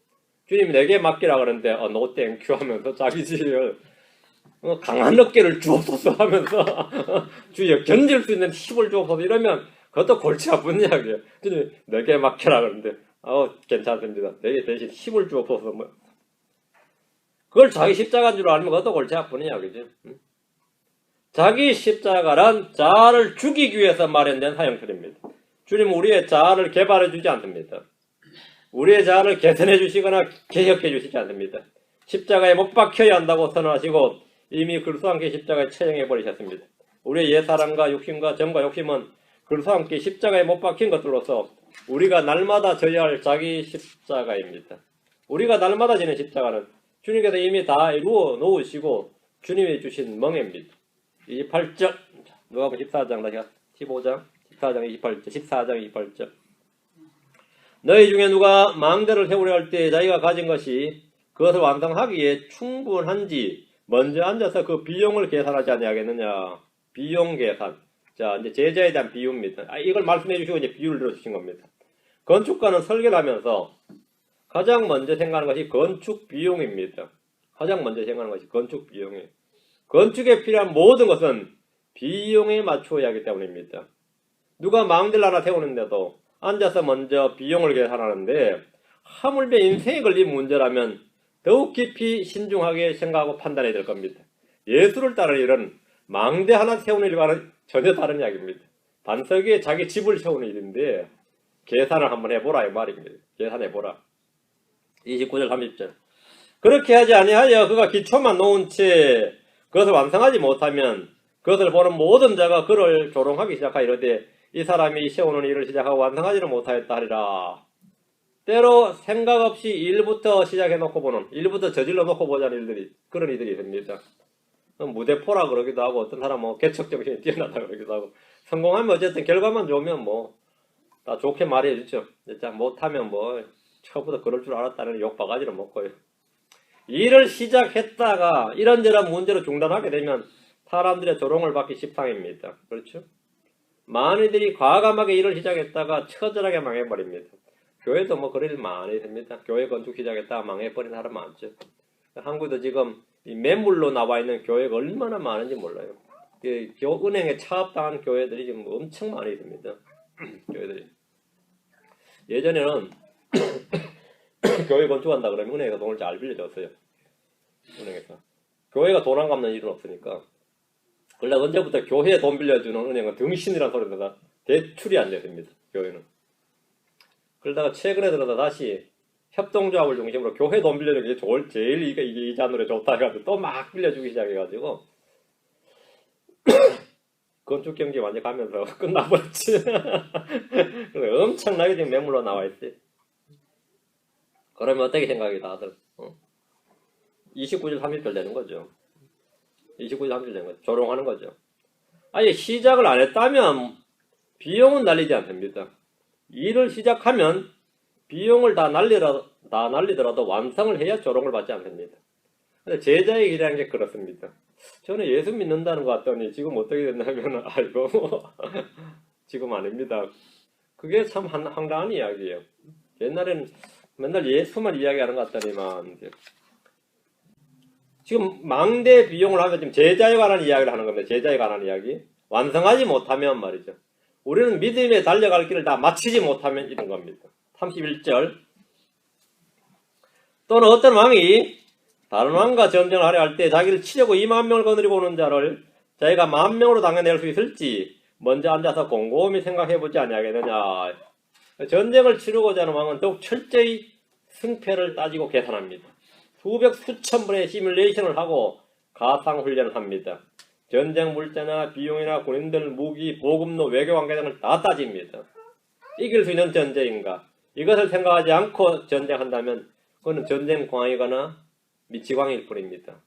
주님이 내게 맡기라 그러는데 no thank you 하면서 자기 짓을 강한 어깨를 주옵소서 하면서 주여 견딜 수 있는 힘을 주옵소서 이러면 그것도 골치 아픈 이야기예요. 주님 내게 맡기라 그러는데 괜찮습니다. 내게 대신 힘을 주옵소서 그걸 자기 십자가인 줄 알면 그것도 골치 아픈 이야기죠. 자기 십자가란 자아를 죽이기 위해서 마련된 사형틀입니다. 주님은 우리의 자아를 개발해 주지 않습니다. 우리의 자아를 개선해 주시거나 개혁해 주시지 않습니다. 십자가에 못 박혀야 한다고 선언하시고 이미 그리스도와 함께 십자가에 처형해 버리셨습니다. 우리의 옛사람과 육신과 정과 욕심은 그리스도와 함께 십자가에 못 박힌 것들로서 우리가 날마다 져야 할 자기 십자가입니다. 우리가 날마다 지는 십자가는 주님께서 이미 다 이루어 놓으시고 주님이 주신 멍에입니다. 28절 누가복음 14장 15장 14장 28절 14장 28절 너희 중에 누가 망대를 세우려 할 때 자기가 가진 것이 그것을 완성하기에 충분한지 먼저 앉아서 그 비용을 계산하지 아니하겠느냐. 비용 계산. 자, 이제 제자에 대한 비유입니다. 이걸 말씀해 주시고 이제 비유를 들어주신 겁니다. 건축가는 설계를 하면서 가장 먼저 생각하는 것이 건축 비용입니다. 가장 먼저 생각하는 것이 건축 비용이에요. 건축에 필요한 모든 것은 비용에 맞추어야 하기 때문입니다. 누가 망대를 하나 세우는데도 앉아서 먼저 비용을 계산하는데 하물며 인생에 걸린 문제라면 더욱 깊이 신중하게 생각하고 판단해야 될 겁니다. 예수를 따르는 일은 망대 하나 세우는 일과는 전혀 다른 이야기입니다. 반석 위에 자기 집을 세우는 일인데 계산을 한번 해보라 이 말입니다. 계산해보라. 29절 30절 그렇게 하지 아니하여 그가 기초만 놓은 채 그것을 완성하지 못하면 그것을 보는 모든 자가 그를 조롱하기 시작하여 이르되 이 사람이 세우는 일을 시작하고 완성하지를 못하였다 하리라. 때로 생각 없이 일부터 시작해 놓고 보는, 일부터 저질러 놓고 보자는 일들이, 그런 일들이 있습니다. 무대포라 그러기도 하고, 어떤 사람은 뭐 개척정신이 뛰어나다 그러기도 하고, 성공하면 어쨌든 결과만 좋으면 뭐 다 좋게 말해 주죠. 진짜 못하면 뭐 처음부터 그럴 줄 알았다는 욕바가지를 먹고요. 일을 시작했다가 이런저런 문제로 중단하게 되면 사람들의 조롱을 받기 십상입니다. 그렇죠? 많이들이 과감하게 일을 시작했다가 처절하게 망해버립니다. 교회도 뭐 그럴 일 많이 있습니다. 교회 건축 시작했다가 망해버린 사람 많죠. 한국도 지금 이 매물로 나와 있는 교회가 얼마나 많은지 몰라요. 은행에 차압당한 교회들이 지금 엄청 많이 있습니다. 교회들이. 예전에는 교회 건축한다 그러면 은행에서 돈을 잘 빌려줬어요. 은행에서. 교회가 돈 안 갚는 일은 없으니까. 그러다 언제부터 교회에 돈 빌려주는 은행은 등신이라는 소리가 대출이 안 됩니다. 교회는. 그러다가 최근에 들어서 다시 협동조합을 중심으로 교회 돈 빌려주는 게 제일 이게 이자율이 좋다 해가지고 또 막 빌려주기 시작해가지고 건축 경기 완전 가면서 끝나버렸지. 그래서 엄청나게 지금 매물로 나와 있어요. 그러면 어떻게 생각이 다들? 29일 30일 되는 거죠. 29일 30일 되는 거죠. 조롱하는 거죠. 아예 시작을 안 했다면 비용은 날리지 않습니다. 일을 시작하면 비용을 다 날리더라도 완성을 해야 조롱을 받지 않습니다. 근데 제자의 일이라는 게 그렇습니다. 저는 예수 믿는다는 것 같더니 지금 어떻게 됐냐면 아이고 지금 아닙니다. 그게 참 황당한 이야기예요. 옛날에는 맨날 예수만 이야기하는 것 같더니만 지금 망대 비용을 하면 지금 제자에 관한 이야기를 하는 겁니다. 제자에 관한 이야기. 완성하지 못하면 말이죠. 우리는 믿음에 달려갈 길을 다 마치지 못하면 이런 겁니다. 31절 또는 어떤 왕이 다른 왕과 전쟁을 하려 할 때 자기를 치려고 2만 명을 거느리고 오는 자를 자기가 10,000명으로 당해낼 수 있을지 먼저 앉아서 곰곰이 생각해보지 아니하겠느냐. 전쟁을 치르고자 하는 왕은 더욱 철저히 승패를 따지고 계산합니다. 수백 수천 번의 시뮬레이션을 하고 가상훈련을 합니다. 전쟁 물자나 비용이나 군인들, 무기, 보급로, 외교관계 등을 다 따집니다. 이길 수 있는 전쟁인가? 이것을 생각하지 않고 전쟁한다면 그거는 전쟁 광이거나 미치광일 뿐입니다.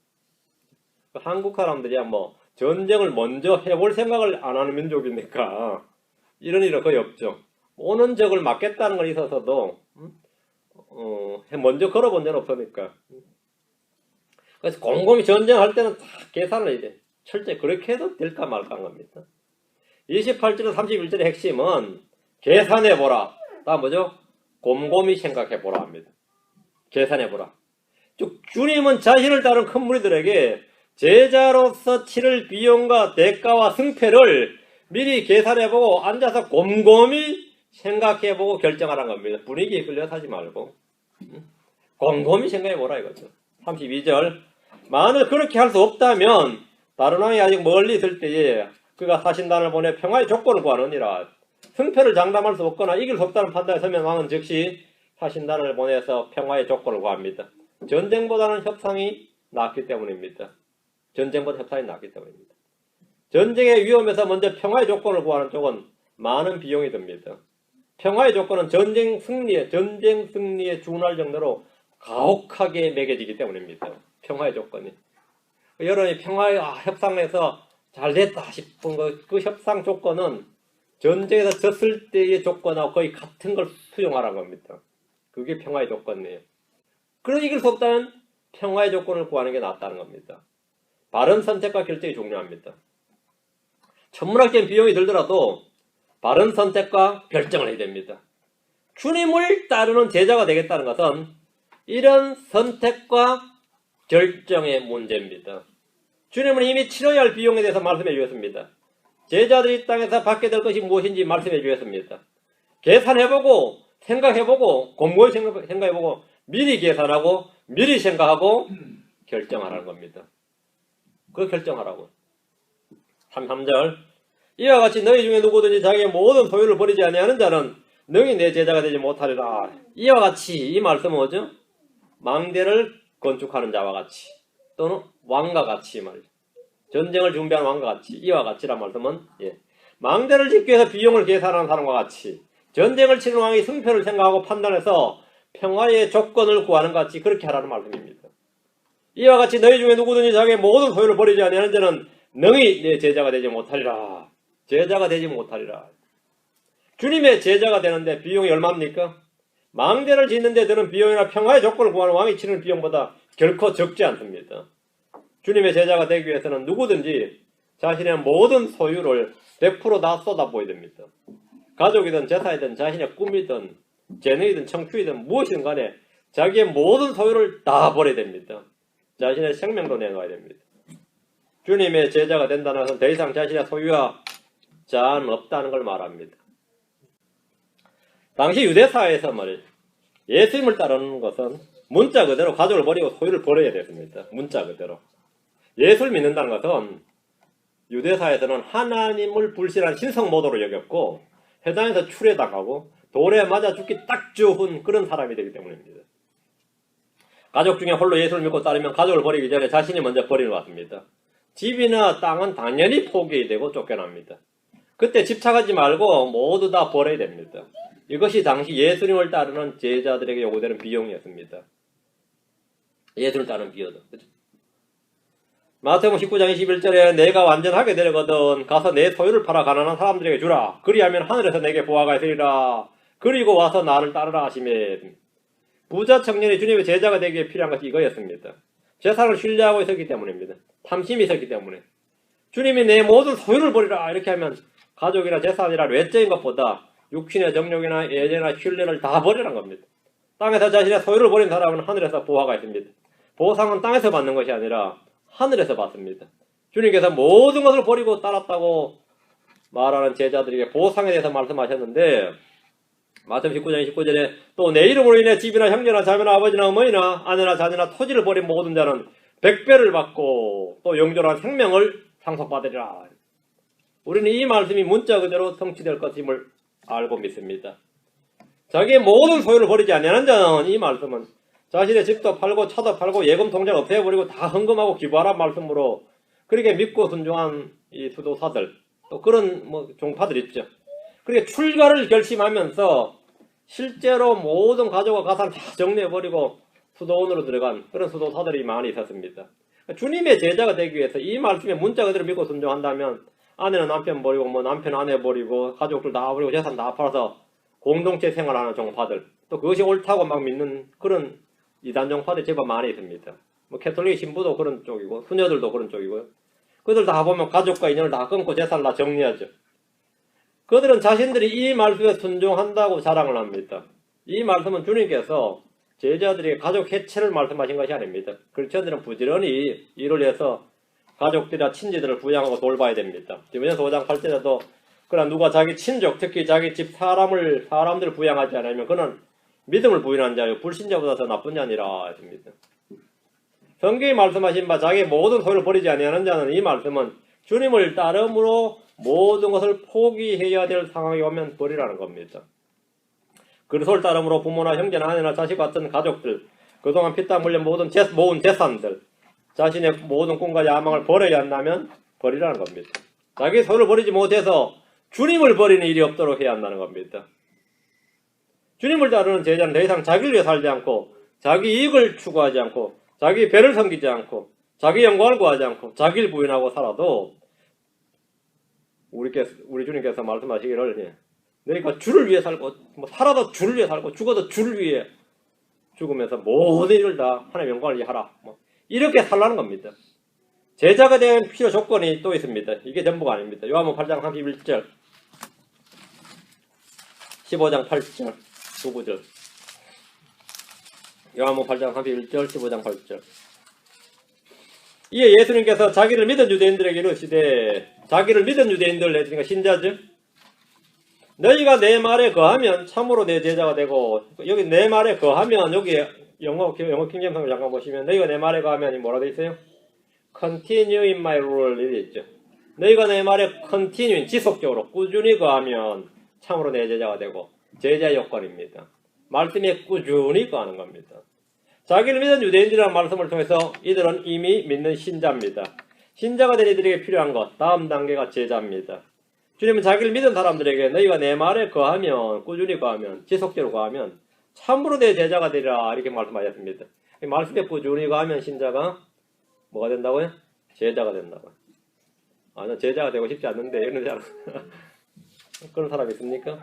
한국 사람들이야 뭐 전쟁을 먼저 해볼 생각을 안 하는 민족이니까 이런 일은 거의 없죠. 오는 적을 막겠다는 걸 있어서도 먼저 걸어본 적은 없으니까. 그래서 곰곰이 전쟁할 때는 다 계산을 해야 돼. 철저히 그렇게 해도 될까 말까 한 겁니다. 28절에서 31절의 핵심은 계산해보라. 다음 뭐죠? 곰곰이 생각해보라 합니다. 계산해보라. 즉 주님은 자신을 따른 큰 무리들에게 제자로서 치를 비용과 대가와 승패를 미리 계산해보고 앉아서 곰곰이 생각해보고 결정하라는 겁니다. 분위기에 끌려서 하지 말고 곰곰이 생각해보라 이거죠. 32절 만일 그렇게 할 수 없다면 다른 왕이 아직 멀리 있을 때에 그가 사신단을 보내 평화의 조건을 구하느니라. 승패를 장담할 수 없거나 이길 수 없다는 판단에 서면 왕은 즉시 사신단을 보내서 평화의 조건을 구합니다. 전쟁보다는 협상이 낫기 때문입니다. 전쟁보다 협상이 낫기 때문입니다. 전쟁의 위험에서 먼저 평화의 조건을 구하는 쪽은 많은 비용이 듭니다. 평화의 조건은 전쟁 승리에 준할 정도로 가혹하게 매겨지기 때문입니다. 평화의 조건이. 여러분이 평화의 협상에서 잘 됐다 싶은 그 협상 조건은 전쟁에서 졌을 때의 조건하고 거의 같은 걸 수용하라는 겁니다. 그게 평화의 조건이에요. 그래서 이길 수 없다면 평화의 조건을 구하는 게 낫다는 겁니다. 바른 선택과 결정이 중요합니다. 천문학적인 비용이 들더라도 바른 선택과 결정을 해야 됩니다. 주님을 따르는 제자가 되겠다는 것은 이런 선택과 결정의 문제입니다. 주님은 이미 치러야 할 비용에 대해서 말씀해 주셨습니다. 제자들이 땅에서 받게 될 것이 무엇인지 말씀해 주셨습니다. 계산해보고 생각해보고 곰곰이 생각해보고 미리 계산하고 미리 생각하고 결정하라는 겁니다. 그 결정하라고. 33절 이와 같이 너희 중에 누구든지 자기의 모든 소유를 버리지 아니하는 자는 능히 내 제자가 되지 못하리라. 이와 같이 이 말씀은 뭐죠? 망대를 건축하는 자와 같이 또는 왕과 같이 말이죠. 전쟁을 준비하는 왕과 같이 이와 같이란 말씀은 망대를 짓기 위해서 비용을 계산하는 사람과 같이 전쟁을 치는 왕이 승패를 생각하고 판단해서 평화의 조건을 구하는 것 같이 그렇게 하라는 말씀입니다. 이와 같이 너희 중에 누구든지 자기의 모든 소유를 버리지 아니하는 자는 능히 내 제자가 되지 못하리라. 제자가 되지 못하리라. 주님의 제자가 되는데 비용이 얼마입니까? 망대를 짓는데 드는 비용이나 평화의 조건을 구하는 왕이 치르는 비용보다 결코 적지 않습니다. 주님의 제자가 되기 위해서는 누구든지 자신의 모든 소유를 100%다 쏟아부어야 됩니다. 가족이든 재산이든 자신의 꿈이든 재능이든 청취이든 무엇이든 간에 자기의 모든 소유를 다 버려야 됩니다. 자신의 생명도 내놓아야 됩니다. 주님의 제자가 된다는 것은 더 이상 자신의 소유와 자아는 없다는 걸 말합니다. 당시 유대사회에서 말이죠. 예수님을 따르는 것은 문자 그대로 가족을 버리고 소유를 버려야 됐습니다. 문자 그대로. 예수를 믿는다는 것은 유대사에서는 하나님을 불신한 신성모독으로 여겼고 회당에서 추례당하고 돌에 맞아 죽기 딱 좋은 그런 사람이 되기 때문입니다. 가족 중에 홀로 예수를 믿고 따르면 가족을 버리기 전에 자신이 먼저 버리는 것 같습니다. 집이나 땅은 당연히 포기되고 쫓겨납니다. 그때 집착하지 말고 모두 다 버려야 됩니다. 이것이 당시 예수님을 따르는 제자들에게 요구되는 비용이었습니다. 예수를 따르는 비용도. 마태복음 19장 21절에 내가 완전하게 되거든 가서 내 소유를 팔아 가난한 사람들에게 주라. 그리하면 하늘에서 내게 보화가 있으리라. 그리고 와서 나를 따르라 하시매. 부자 청년이 주님의 제자가 되기 위해 필요한 것이 이거였습니다. 재산을 신뢰하고 있었기 때문입니다. 탐심이 있었기 때문에. 주님이 내 모든 소유를 버리라 이렇게 하면 가족이나 재산이나 외적인 것보다 육신의 정욕이나 애정이나 신뢰를 다 버리라는 겁니다. 땅에서 자신의 소유를 버린 사람은 하늘에서 보화가 있습니다. 보상은 땅에서 받는 것이 아니라 하늘에서 받습니다. 주님께서 모든 것을 버리고 따랐다고 말하는 제자들에게 보상에 대해서 말씀하셨는데 마태복음 19장 29절에 또 내 이름으로 인해 집이나 형제나 자매나 아버지나 어머니나 아내나 자녀나 토지를 버린 모든 자는 100배를 받고 또 영존한 생명을 상속받으리라. 우리는 이 말씀이 문자 그대로 성취될 것임을 알고 믿습니다. 자기의 모든 소유를 버리지 아니하는 자는 이 말씀은 자신의 집도 팔고 차도 팔고 예금 통장 없애버리고 다 헌금하고 기부하라는 말씀으로 그렇게 믿고 순종한 이 수도사들 또 그런 종파들 있죠. 그렇게 출가를 결심하면서 실제로 모든 가족과 가산 다 정리해버리고 수도원으로 들어간 그런 수도사들이 많이 있었습니다. 주님의 제자가 되기 위해서 이 말씀에 문자 그대로 믿고 순종한다면 아내는 남편 버리고 남편 아내 버리고 가족들 다 버리고 재산 다 팔아서 공동체 생활하는 종파들 또 그것이 옳다고 막 믿는 그런 이단 종파들이 제법 많이 있습니다. 캐톨릭 신부도 그런 쪽이고 수녀들도 그런 쪽이고요. 그들 다 보면 가족과 인연을 다 끊고 재산을 다 정리하죠. 그들은 자신들이 이 말씀에 순종한다고 자랑을 합니다. 이 말씀은 주님께서 제자들에게 가족 해체를 말씀하신 것이 아닙니다. 그리스도인들은 부지런히 일을 해서 가족들이나 친지들을 부양하고 돌봐야 됩니다. 디모데전서 5장 8절에도 그러나 누가 자기 친족 특히 자기 집 사람들을 부양하지 않으면 그는 믿음을 부인한 자요 불신자보다 더 나쁜 자니라 했습니다. 성경이 말씀하신 바 자기의 모든 소유를 버리지 아니하는 자는 이 말씀은 주님을 따름으로 모든 것을 포기해야 될 상황이 오면 버리라는 겁니다. 그리스도를 따름으로 부모나 형제나 아내나 자식 같은 가족들 그동안 피땀 흘려 모은 재산들 자신의 모든 꿈과 야망을 버려야 한다면 버리라는 겁니다. 자기 소유를 버리지 못해서 주님을 버리는 일이 없도록 해야 한다는 겁니다. 주님을 따르는 제자는 더 이상 자기를 위해 살지 않고 자기 이익을 추구하지 않고 자기 배를 섬기지 않고 자기 영광을 구하지 않고 자기를 부인하고 살아도 우리 주님께서 말씀하시기를 너희가 주를 위해 살고 살아도 주를 위해 살고 죽어도 주를 위해 죽으면서 모든 일을 다 하나님의 영광을 위해 하라. 이렇게 살라는 겁니다. 제자가 된 필요 조건이 또 있습니다. 이게 전부가 아닙니다. 요한복음 8장 31절 15장 8절 9절 요한복음 8장 31절 15장 8절 이에 예수님께서 자기를 믿은 유대인들에게 이르시되 자기를 믿은 유대인들 했으니까 신자죠. 너희가 내 말에 거하면 참으로 내 제자가 되고 여기 내 말에 거하면 여기 영어 킹제임스 잠깐 보시면 너희가 내 말에 거하면 뭐라 돼 있어요? Continue in my rule 이렇게 있죠. 너희가 내 말에 continue 지속적으로 꾸준히 거하면 참으로 내 제자가 되고 제자의 요건입니다. 말씀에 꾸준히 거하는 겁니다. 자기를 믿은 유대인들이라는 말씀을 통해서 이들은 이미 믿는 신자입니다. 신자가 된 이들에게 필요한 것 다음 단계가 제자입니다. 주님은 자기를 믿은 사람들에게 너희가 내 말에 거하면 꾸준히 거하면 지속적으로 거하면 참으로 내 제자가 되리라 이렇게 말씀하셨습니다. 이 말씀에 꾸준히 가면 신자가 뭐가 된다고요? 제자가 된다고요. 나 제자가 되고 싶지 않는데 이런 사람 그런 사람 있습니까?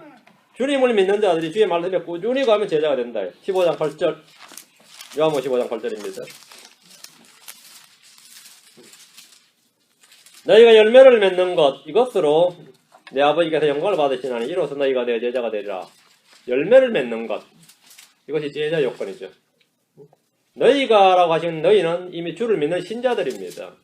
주님을 믿는 자들이 주의 말씀에 꾸준히 가면 제자가 된다. 15장 8절 요한복음 15장 8절입니다. 너희가 열매를 맺는 것 이것으로 내 아버지께서 영광을 받으시나니 이로써 너희가 내 제자가 되리라. 열매를 맺는 것 이것이 제자 요건이죠. 너희가 라고 하시는 너희는 이미 주를 믿는 신자들입니다.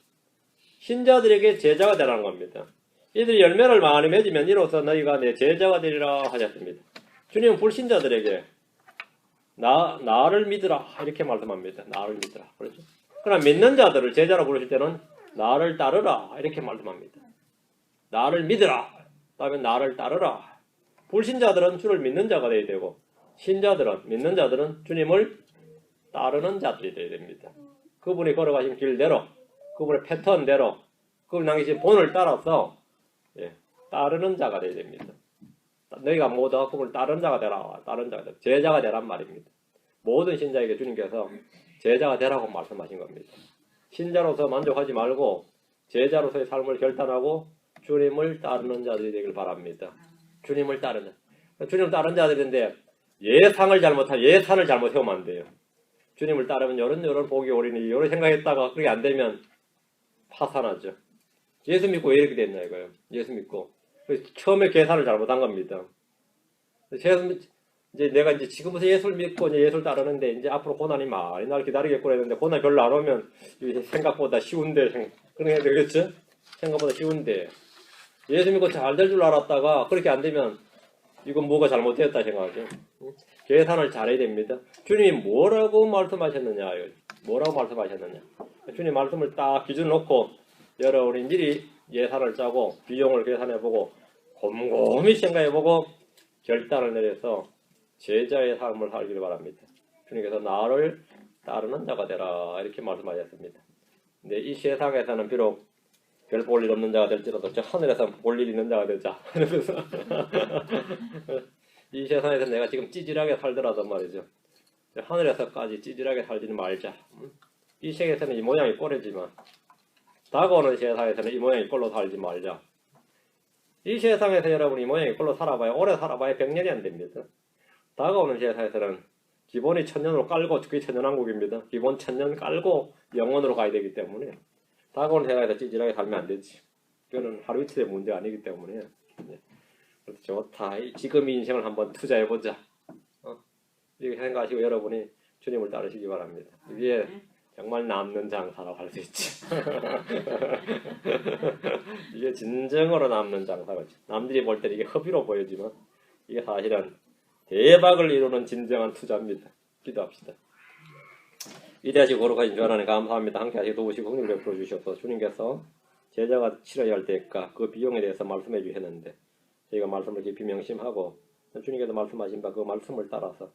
신자들에게 제자가 되라는 겁니다. 이들이 열매를 많이 맺으면 이로써 너희가 내 제자가 되리라 하셨습니다. 주님은 불신자들에게 나를 믿으라 이렇게 말씀합니다. 나를 믿으라. 그렇죠? 그러나 믿는 자들을 제자로 부르실 때는 나를 따르라 이렇게 말씀합니다. 나를 믿으라. 그다음에 나를 따르라. 불신자들은 주를 믿는 자가 되어야 되고 신자들은 믿는 자들은 주님을 따르는 자들이 되어야 됩니다. 그분이 걸어가신 길대로 그분의 패턴대로 그분이 남기신 본을 따라서 따르는 자가 되어야 됩니다. 너희가 모두 그분을 따르는 자가 되라. 따르는 자가 되라. 제자가 되란 말입니다. 모든 신자에게 주님께서 제자가 되라고 말씀하신 겁니다. 신자로서 만족하지 말고 제자로서의 삶을 결단하고 주님을 따르는 자들이 되길 바랍니다. 주님을 따르는 주님을 따르는 자들인데 예산을 잘못 세우면 안 돼요. 주님을 따르면 이런 복이 오리니 이런 생각했다가 그게 안 되면 파산하죠. 예수 믿고 왜 이렇게 됐나 이거예요. 예수 믿고 처음에 계산을 잘못한 겁니다. 이제 내가 이제 지금부터 예수를 믿고 이제 예수를 따르는데 이제 앞으로 고난이 많이 날 기다리겠구나 했는데 고난 별로 안 오면 생각보다 쉬운데 그런 게 되겠죠? 생각보다 쉬운데 예수 믿고 잘 될 줄 알았다가 그렇게 안 되면 이건 뭐가 잘못됐다 생각하죠. 계산을 잘해야 됩니다. 주님이 뭐라고 말씀하셨느냐 주님 말씀을 딱 기준 놓고 여러분이 미리 예산을 짜고 비용을 계산해보고 곰곰이 생각해보고 결단을 내려서 제자의 삶을 살기를 바랍니다. 주님께서 나를 따르는 자가 되라 이렇게 말씀하셨습니다. 근데 이 세상에서는 비록 별 볼 일 없는 자가 될지라도 저 하늘에서 볼 일 있는 자가 되자. 이 세상에서 내가 지금 찌질하게 살더라도 말이죠. 하늘에서까지 찌질하게 살지는 말자. 이 세계에서는 이 모양이 꼴이지만 다가오는 세상에서는 이 모양이 꼴로 살지 말자. 이 세상에서 여러분이 이 모양이 꼴로 살아봐야 오래 살아봐야 100년이 안 됩니다. 다가오는 세상에서는 기본이 1000년으로 깔고 그게 천년왕국입니다. 기본 1000년 깔고 영원으로 가야 되기 때문에 다가오는 세상에서 찌질하게 살면 안 되지. 그거는 하루 이틀의 문제가 아니기 때문에 그래서 좋다. 지금 이 인생을 한번 투자해보자. 이렇게 생각하시고 여러분이 주님을 따르시기 바랍니다. 이게 정말 남는 장사라고 할 수 있지. 이게 진정으로 남는 장사거지. 남들이 볼 때는 이게 허비로 보이지만 이게 사실은 대박을 이루는 진정한 투자입니다. 기도합시다. 위대하시고 거룩하신 주 하나님 감사합니다. 함께 하시고 도우시고 긍휼 베풀어 주셔서 주님께서 제자가 치러야 할 대가 그 비용에 대해서 말씀해 주셨는데 저희가 말씀을 깊이 명심하고 주님께서 말씀하신 바 그 말씀을 따라서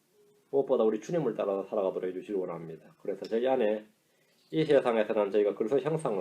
무엇보다 우리 주님을 따라서 살아가도록 해주시기 원합니다. 그래서 저희 안에 이 세상에서는 저희가 그리스도 형상을